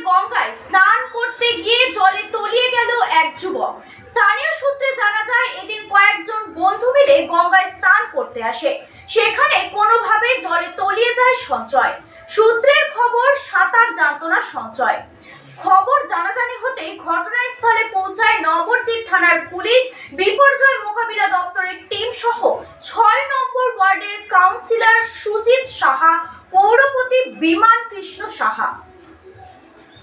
গঙ্গায় স্নান করতে গিয়ে জলে তলিয়ে গেল এক যুবক। স্থানীয় সূত্রে জানা যায় এদিন কয়েকজন বন্ধু মিলে গঙ্গায় স্নান করতে আসে, সেখানে কোনোভাবে জলে তলিয়ে যায় সঞ্জয়। সূত্রের খবর সাঁতার জানত না সঞ্জয়। খবর জানাজানি হতেই ঘটনাস্থলে পৌঁছায় নবদ্বীপ থানার পুলিশ, বিপর্যয় মোকাবিলা দপ্তরের টিম সহ ৬ নম্বর ওয়ার্ডের কাউন্সিলর সুজিত সাহা, পৌরপতি বিমান কৃষ্ণ সাহা।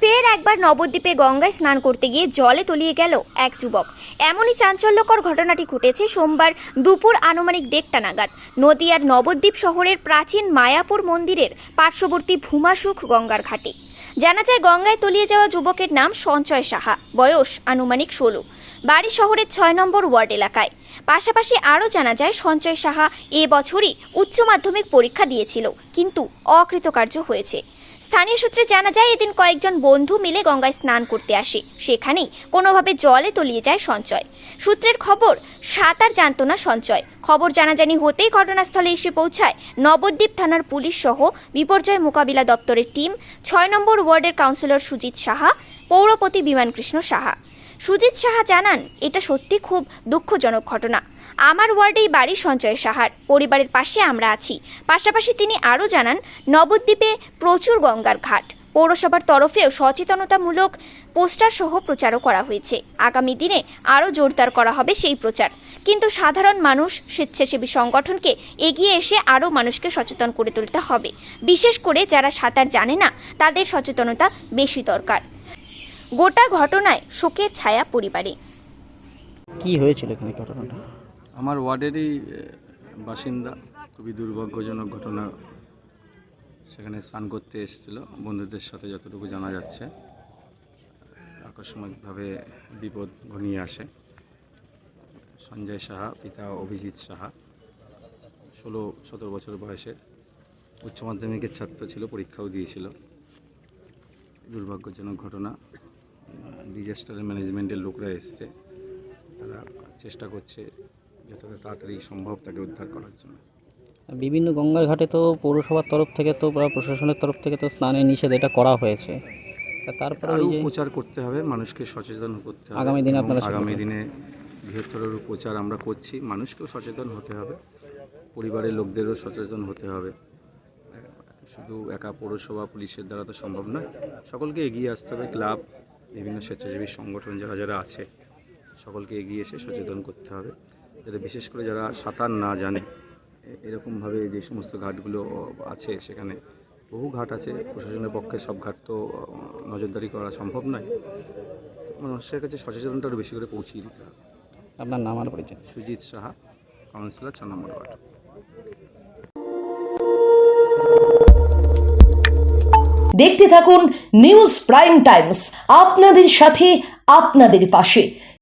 ফের একবার নবদ্বীপে গঙ্গায় স্নান করতে গিয়ে জলে তলিয়ে গেল এক যুবক। এমনই চাঞ্চল্যকর ঘটনাটি ঘটেছে সোমবার দুপুর আনুমানিক ১:৩০ নাগাদ নদিয়ার নবদ্বীপ শহরের প্রাচীন মায়াপুর মন্দিরের পার্শ্ববর্তী ভূমাসুখ গঙ্গার ঘাটে। জানা যায় গঙ্গায় তলিয়ে যাওয়া যুবকের নাম সঞ্জয় সাহা, বয়স আনুমানিক ১৬, বাড়ি শহরের ৬ নম্বর ওয়ার্ড এলাকায়। পাশাপাশি আরও জানা যায় সঞ্জয় সাহা এবছরই উচ্চ মাধ্যমিক পরীক্ষা দিয়েছিল, কিন্তু অকৃতকার্য হয়েছে। স্থানীয় সূত্রে জানা যায় এদিন কয়েকজন বন্ধু মিলে গঙ্গায় স্নান করতে আসে, সেখানেই কোনোভাবে জলে তলিয়ে যায় সঞ্জয়। সূত্রের খবর সাঁতার জানত না সঞ্জয়। খবর জানাজানি হতেই ঘটনাস্থলে এসে পৌঁছায় নবদ্বীপ থানার পুলিশ সহ বিপর্যয় মোকাবিলা দপ্তরের টিম, ৬ নম্বর ওয়ার্ডের কাউন্সিলর সুজিত সাহা, পৌরপতি বিমান কৃষ্ণ সাহা। সুজিত সাহা জানান, এটা সত্যি খুব দুঃখজনক ঘটনা। আমার ওয়ার্ডেই বাড়ি সঞ্জয় সাহার, পরিবারের পাশে আমরা আছি। পাশাপাশি তিনি আরও জানান, নবদ্বীপে প্রচুর গঙ্গার ঘাট, পৌরসভার তরফেও সচেতনতামূলক পোস্টার সহ প্রচারও করা হয়েছে। আগামী দিনে আরও জোরদার করা হবে সেই প্রচার। কিন্তু সাধারণ মানুষ, স্বেচ্ছাসেবী সংগঠনকে এগিয়ে এসে আরও মানুষকে সচেতন করে তুলতে হবে। বিশেষ করে যারা সাঁতার জানে না তাদের সচেতনতা বেশি দরকার। গোটা ঘটনায় শোকের ছায়া পরিবারে। কি হয়েছিল এখানে ঘটনাটা? আমার ওয়ার্ডেরই বাসিন্দা, খুবই দুর্ভাগ্যজনক ঘটনা। সেখানে স্নান করতে এসেছিল বন্ধুদের সাথে, যতটুকু জানা যাচ্ছে আকস্মিকভাবে বিপদ ঘনিয়ে আসে। সঞ্জয় সাহা, পিতা অভিজিৎ সাহা, ১৬-১৭ বছর বয়সের, উচ্চ মাধ্যমিকের ছাত্র ছিল, পরীক্ষাও দিয়েছিল। দুর্ভাগ্যজনক ঘটনা। ডিজাস্টার ম্যানেজমেন্টের লোকরা এসছে, তারা চেষ্টা করছে যতটা তাড়াতাড়ি সম্ভব তাকে উদ্ধার করার জন্য। বিভিন্ন গঙ্গার ঘাটে তো পৌরসভার তরফ থেকে তো বা প্রশাসনের তরফ থেকে তো স্নানের নিষেধ এটা করা হয়েছে। তারপরে আরও প্রচার করতে হবে, মানুষকে সচেতন করতে হবে। আগামী দিনে আপনারা আগামী দিনে বৃহত্তর প্রচার আমরা করছি, মানুষকেও সচেতন হতে হবে, পরিবারের লোকদেরও সচেতন হতে হবে। শুধু একা পৌরসভা পুলিশের দ্বারা তো সম্ভব নয়, সকলকে এগিয়ে আসতে হবে। ক্লাব, বিভিন্ন স্বেচ্ছাসেবী সংগঠন যারা যারা আছে সকলকে এগিয়ে এসে সচেতন করতে হবে, যাতে বিশেষ করে যারা সাঁতার না জানে, এরকমভাবে যে সমস্ত ঘাটগুলো আছে, সেখানে বহু ঘাট আছে, প্রশাসনের পক্ষে সব ঘাট তো নজরদারি করা সম্ভব নয়। মানুষের কাছে সচেতনতা আরও বেশি করে পৌঁছিয়ে দিতে হবে। আপনার নাম আর পরিচয়? সুজিত সাহা, কাউন্সিলর, ৬ নম্বর ওয়ার্ড। দেখতে থাকুন নিউজ প্রাইম টাইমস, আপনাদের সাথে, আপনাদের পাশে।